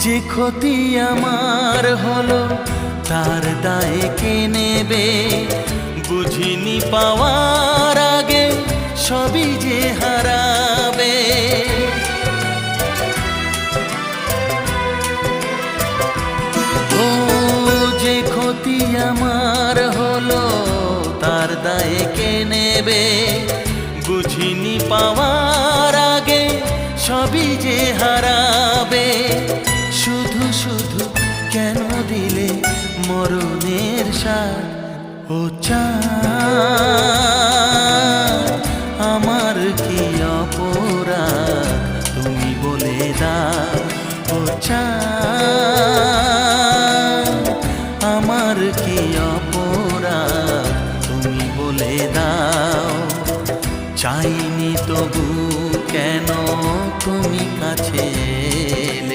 যে ক্ষতি আমার হলো তার দায় কে নেবে? বুঝিনি পাওয়ার আগে সবই যে হারাবে। ও যে ক্ষতি আমার হলো তার দায় কে নেবে? বুঝিনি পাওয়ার আগে সবই যে হারাবে। শুধু শুধু কেন দিলে মরণের সাথ? ও চাঁদ আমার কি অপরাধ তুমি বলে দাও। ও চাঁদ আমার কি অপরাধ তুমি বলে দাও। চাইনি তবু কেন